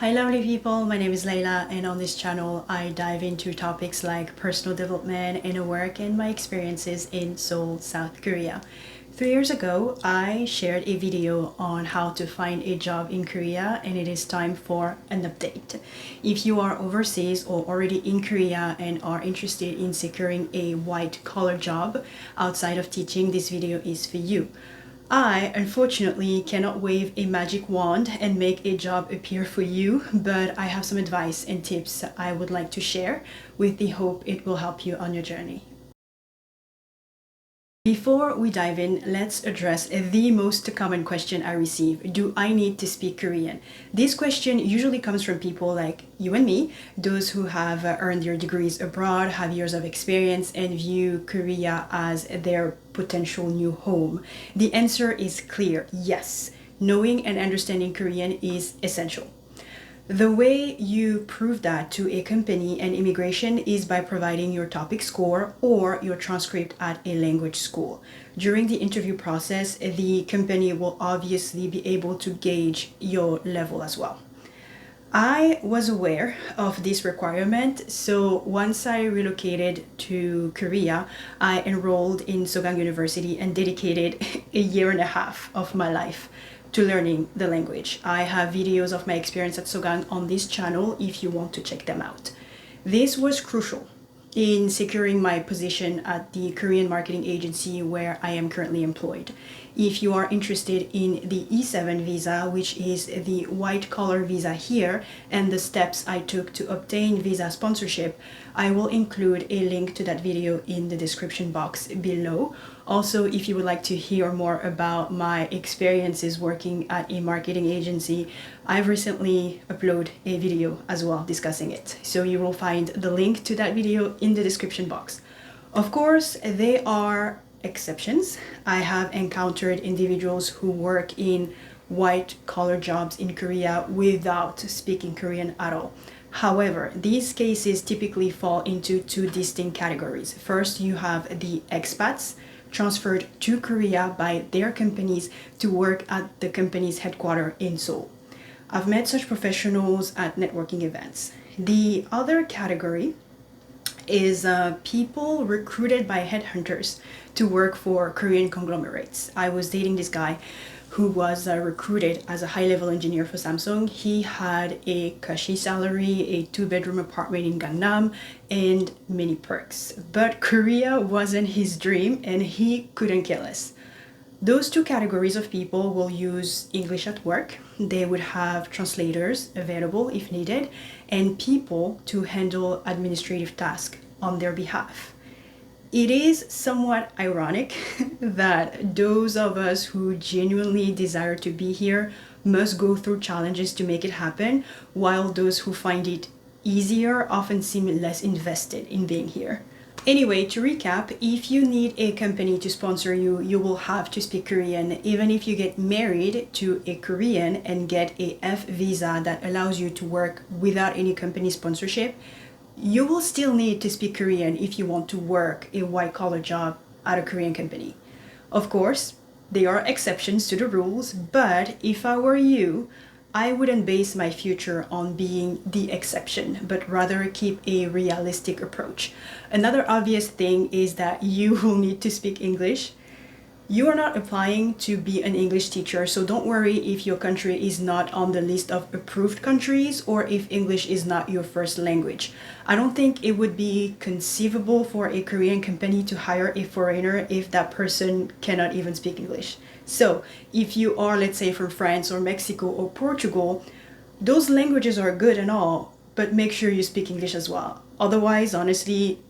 Hi lovely people, my name is Layla, and on this channel I dive into topics like personal development, inner work, and my experiences in Seoul, South Korea. 3 years ago, I shared a video on how to find a job in Korea, and it is time for an update. If you are overseas or already in Korea and are interested in securing a white-collar job outside of teaching, this video is for you. I, unfortunately, cannot wave a magic wand and make a job appear for you, but I have some advice and tips I would like to share with the hope it will help you on your journey. Before we dive in, let's address the most common question I receive. Do I need to speak Korean? This question usually comes from people like you and me, those who have earned their degrees abroad, have years of experience, and view Korea as their potential new home. The answer is clear: yes. Knowing and understanding Korean is essential. The way you prove that to a company and immigration is by providing your topic score or your transcript at a language school. During the interview process, the company will obviously be able to gauge your level as well. I was aware of this requirement, so once I relocated to Korea, I enrolled in Sogang University and dedicated a year and a half of my life to learning the language. I have videos of my experience at Sogang on this channel if you want to check them out. This was crucial in securing my position at the Korean marketing agency where I am currently employed. If you are interested in the E7 visa, which is the white-collar visa here, and the steps I took to obtain visa sponsorship, I will include a link to that video in the description box below. Also, if you would like to hear more about my experiences working at a marketing agency, I've recently uploaded a video as well discussing it. So you will find the link to that video in the description box. Of course, there are exceptions. I have encountered individuals who work in white-collar jobs in Korea without speaking Korean at all. However, these cases typically fall into two distinct categories. First, you have the expats transferred to Korea by their companies to work at the company's headquarters in Seoul. I've met such professionals at networking events. The other category is people recruited by headhunters to work for Korean conglomerates. I was dating this guy who was recruited as a high-level engineer for Samsung. He had a cushy salary, a 2-bedroom apartment in Gangnam, and many perks. But Korea wasn't his dream, and he couldn't care less. Those two categories of people will use English at work. They would have translators available if needed, and people to handle administrative tasks on their behalf. It is somewhat ironic that those of us who genuinely desire to be here must go through challenges to make it happen, while those who find it easier often seem less invested in being here. Anyway, to recap, if you need a company to sponsor you, you will have to speak Korean. Even if you get married to a Korean and get a F visa that allows you to work without any company sponsorship, you will still need to speak Korean if you want to work a white-collar job at a Korean company. Of course, there are exceptions to the rules, but if I were you, I wouldn't base my future on being the exception, but rather keep a realistic approach. Another obvious thing is that you will need to speak English. You are not applying to be an English teacher, so don't worry if your country is not on the list of approved countries or if English is not your first language. I don't think it would be conceivable for a Korean company to hire a foreigner if that person cannot even speak English. So if you are, let's say, from France or Mexico or Portugal, those languages are good and all, but make sure you speak English as well. Otherwise, honestly,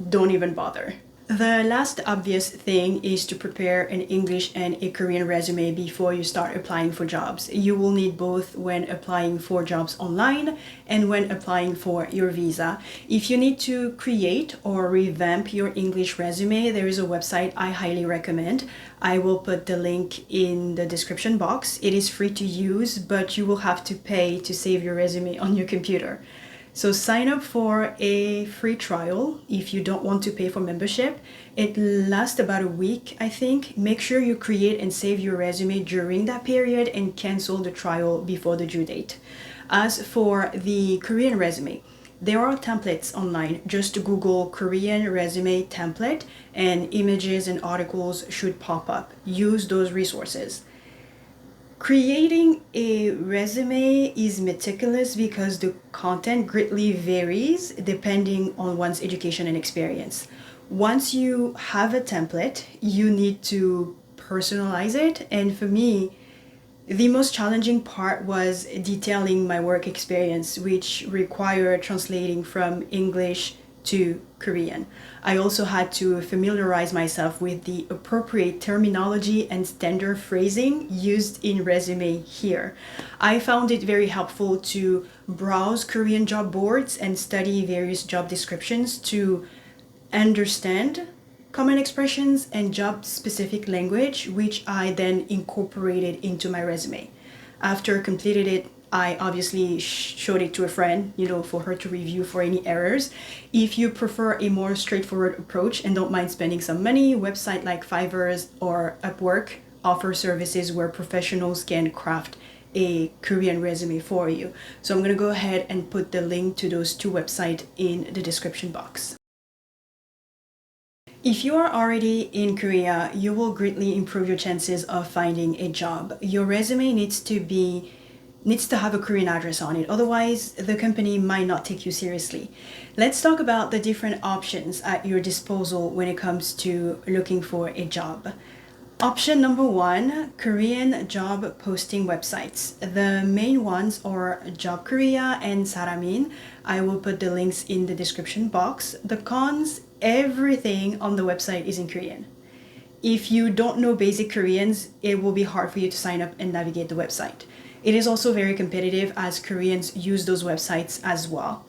don't even bother. The last obvious thing is to prepare an English and a Korean resume before you start applying for jobs. You will need both when applying for jobs online and when applying for your visa. If you need to create or revamp your English resume, there is a website I highly recommend. I will put the link in the description box. It is free to use, but you will have to pay to save your resume on your computer. So sign up for a free trial if you don't want to pay for membership. It lasts about a week, I think. Make sure you create and save your resume during that period and cancel the trial before the due date. As for the Korean resume, there are templates online. Just Google Korean resume template and images and articles should pop up. Use those resources. Creating a resume is meticulous because the content greatly varies depending on one's education and experience. Once you have a template, you need to personalize it. And for me, the most challenging part was detailing my work experience, which required translating from English to Korean. I also had to familiarize myself with the appropriate terminology and standard phrasing used in resume here. I found it very helpful to browse Korean job boards and study various job descriptions to understand common expressions and job-specific language, which I then incorporated into my resume. After completed it, I obviously showed it to a friend, for her to review for any errors. If you prefer a more straightforward approach and don't mind spending some money, website like Fiverr or Upwork offer services where professionals can craft a Korean resume for you. So I'm going to go ahead and put the link to those two websites in the description box. If you are already in Korea, you will greatly improve your chances of finding a job. Your resume needs to have a Korean address on it, otherwise the company might not take you seriously. Let's talk about the different options at your disposal when it comes to looking for a job. Option number 1, Korean job posting websites. The main ones are Job Korea and Saramin. I will put the links in the description box. The cons, everything on the website is in Korean. If you don't know basic Koreans, it will be hard for you to sign up and navigate the website. It is also very competitive as Koreans use those websites as well.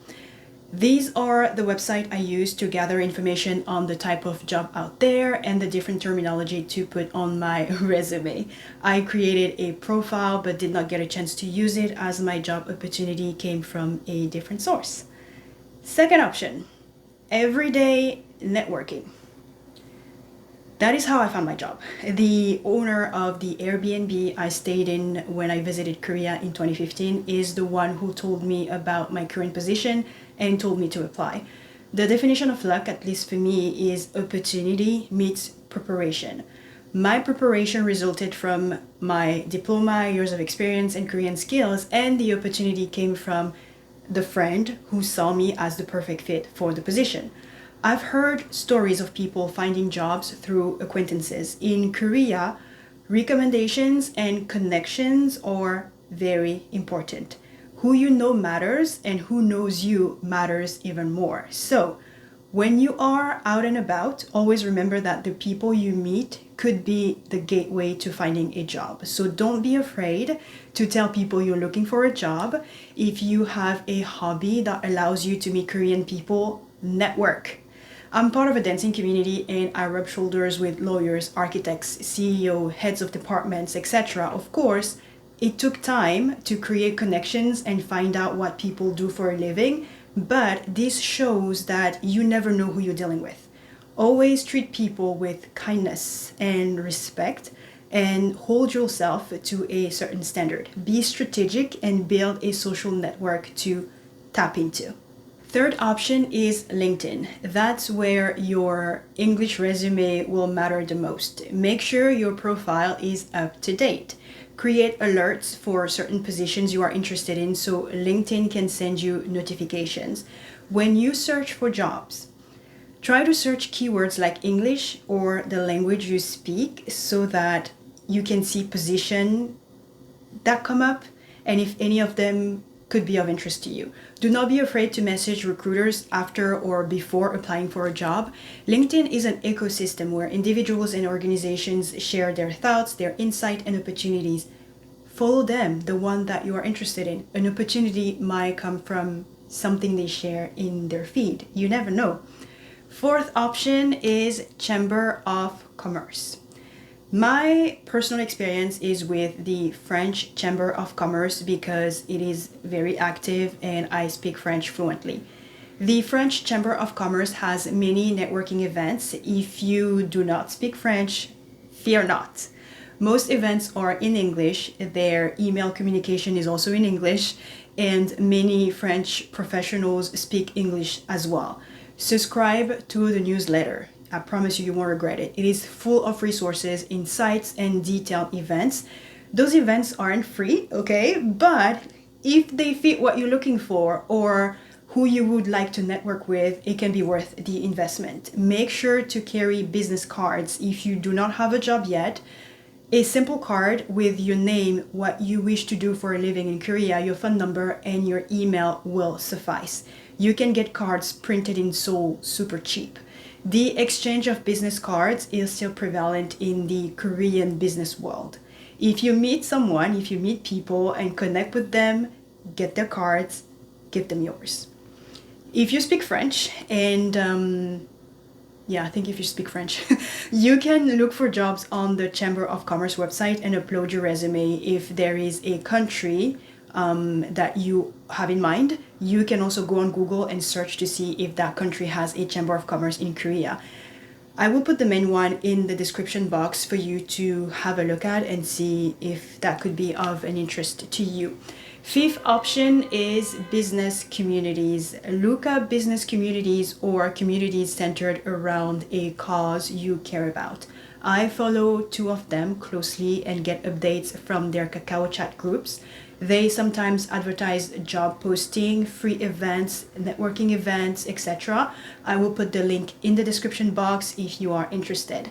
These are the websites I use to gather information on the type of job out there and the different terminology to put on my resume. I created a profile but did not get a chance to use it as my job opportunity came from a different source. Second option, everyday networking. That is how I found my job. The owner of the Airbnb I stayed in when I visited Korea in 2015 is the one who told me about my current position and told me to apply. The definition of luck, at least for me, is opportunity meets preparation. My preparation resulted from my diploma, years of experience, and Korean skills, and the opportunity came from the friend who saw me as the perfect fit for the position. I've heard stories of people finding jobs through acquaintances. In Korea, recommendations and connections are very important. Who you know matters, and who knows you matters even more. So, when you are out and about, always remember that the people you meet could be the gateway to finding a job. So don't be afraid to tell people you're looking for a job. If you have a hobby that allows you to meet Korean people, network. I'm part of a dancing community and I rub shoulders with lawyers, architects, CEO, heads of departments, etc. Of course, it took time to create connections and find out what people do for a living, but this shows that you never know who you're dealing with. Always treat people with kindness and respect and hold yourself to a certain standard. Be strategic and build a social network to tap into. Third option is LinkedIn. That's where your English resume will matter the most. Make sure your profile is up to date. Create alerts for certain positions you are interested in so LinkedIn can send you notifications. When you search for jobs, try to search keywords like English or the language you speak so that you can see positions that come up and if any of them could be of interest to you. Do not be afraid to message recruiters after or before applying for a job. LinkedIn is an ecosystem where individuals and organizations share their thoughts, their insight, and opportunities. Follow them, the one that you are interested in. An opportunity might come from something they share in their feed. You never know. Fourth option is Chamber of Commerce. My personal experience is with the French Chamber of Commerce because it is very active and I speak French fluently. The French Chamber of Commerce has many networking events. If you do not speak French, fear not. Most events are in English. Their email communication is also in English. and many French professionals speak English as well. Subscribe to the newsletter. I promise you, you won't regret it. It is full of resources, insights, and detailed events. Those events aren't free, okay? But if they fit what you're looking for or who you would like to network with, it can be worth the investment. Make sure to carry business cards if you do not have a job yet. A simple card with your name, what you wish to do for a living in Korea, your phone number, and your email will suffice. You can get cards printed in Seoul super cheap. The exchange of business cards is still prevalent in the Korean business world. If you meet someone, if you meet people and connect with them, get their cards, give them yours. If you speak French, and yeah, I think if you speak French, you can look for jobs on the Chamber of Commerce website and upload your resume. If there is a country that you have in mind, you can also go on Google and search to see if that country has a Chamber of Commerce in Korea. I will put the main one in the description box for you to have a look at and see if that could be of an interest to you. Fifth option is business communities. Look up business communities or communities centered around a cause you care about. I follow two of them closely and get updates from their Kakao chat groups. They sometimes advertise job posting, free events, networking events, etc. I will put the link in the description box if you are interested.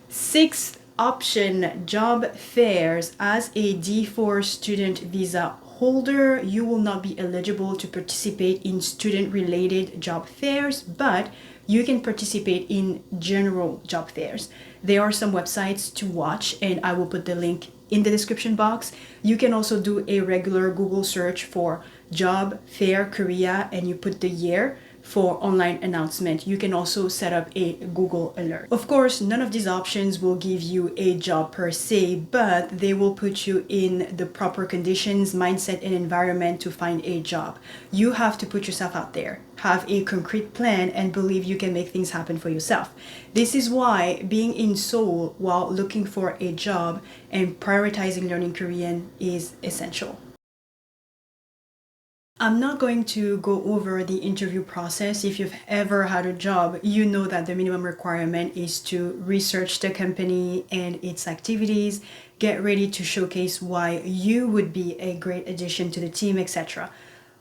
Sixth option, job fairs. As a D4 student visa holder, you will not be eligible to participate in student-related job fairs, but you can participate in general job fairs. There are some websites to watch, and I will put the link in the description box. You can also do a regular Google search for job fair Korea, and you put the year for online announcement. You can also set up a Google alert. Of course, none of these options will give you a job per se, but they will put you in the proper conditions, mindset, and environment to find a job. You have to put yourself out there, have a concrete plan, and believe you can make things happen for yourself. This is why being in Seoul while looking for a job and prioritizing learning Korean is essential. I'm not going to go over the interview process. If you've ever had a job, you know that the minimum requirement is to research the company and its activities, get ready to showcase why you would be a great addition to the team, etc.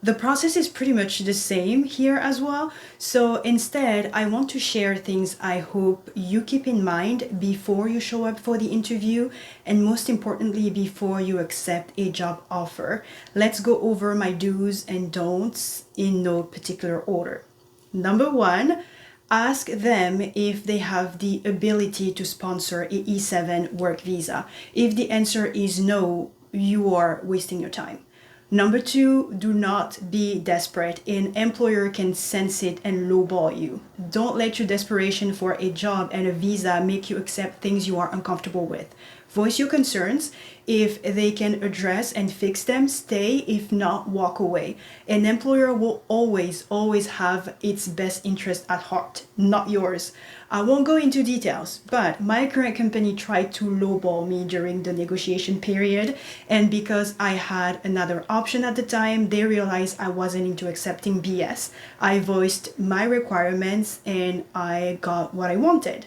The process is pretty much the same here as well. So instead, I want to share things I hope you keep in mind before you show up for the interview, and most importantly, before you accept a job offer. Let's go over my do's and don'ts in no particular order. Number one, ask them if they have the ability to sponsor a E7 work visa. If the answer is no, you are wasting your time. Number two, do not be desperate. An employer can sense it and lowball you. Don't let your desperation for a job and a visa make you accept things you are uncomfortable with. Voice your concerns. If they can address and fix them, stay. If not, walk away. An employer will always have its best interest at heart, not yours. I won't go into details, but my current company tried to lowball me during the negotiation period, and because I had another option at the time, they realized I wasn't into accepting BS. I voiced my requirements and I got what I wanted.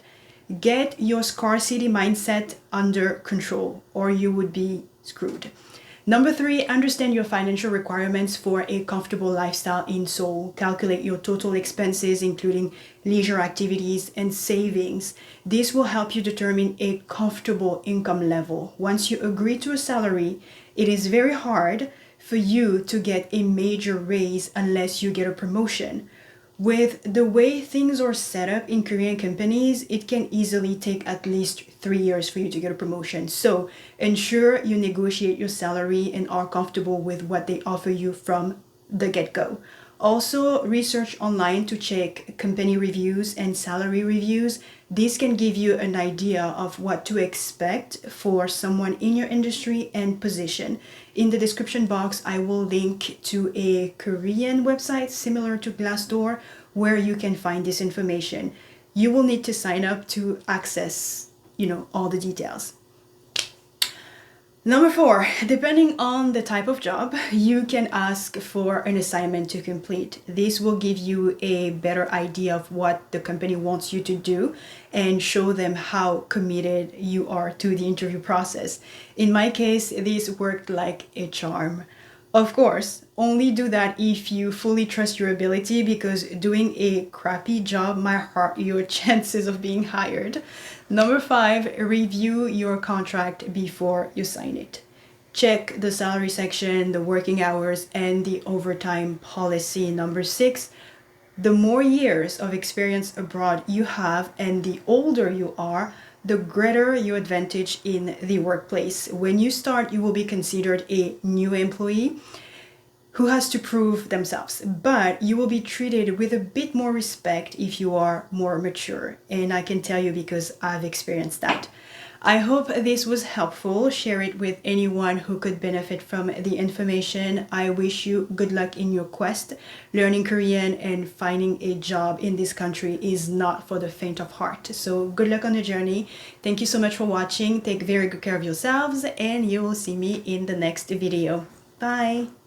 Get your scarcity mindset under control or you would be screwed. Number three, understand your financial requirements for a comfortable lifestyle in Seoul. Calculate your total expenses, including leisure activities and savings. This will help you determine a comfortable income level. Once you agree to a salary, it is very hard for you to get a major raise unless you get a promotion. With the way things are set up in Korean companies, it can easily take at least 3 years for you to get a promotion. So ensure you negotiate your salary and are comfortable with what they offer you from the get-go. Also, research online to check company reviews and salary reviews. This can give you an idea of what to expect for someone in your industry and position. In the description box, I will link to a Korean website similar to Glassdoor where you can find this information. You will need to sign up to access, all the details. Number 4, depending on the type of job, you can ask for an assignment to complete. This will give you a better idea of what the company wants you to do and show them how committed you are to the interview process. In my case, this worked like a charm. Of course, only do that if you fully trust your ability, because doing a crappy job might hurt your chances of being hired. Number 5, review your contract before you sign it. Check the salary section, the working hours, and the overtime policy. Number 6, the more years of experience abroad you have and the older you are, the greater your advantage in the workplace. When you start, you will be considered a new employee who has to prove themselves, but you will be treated with a bit more respect if you are more mature. And I can tell you because I've experienced that. I hope this was helpful. Share it with anyone who could benefit from the information. I wish you good luck in your quest. Learning Korean and finding a job in this country is not for the faint of heart. So good luck on the journey. Thank you so much for watching. Take very good care of yourselves, and you will see me in the next video. Bye!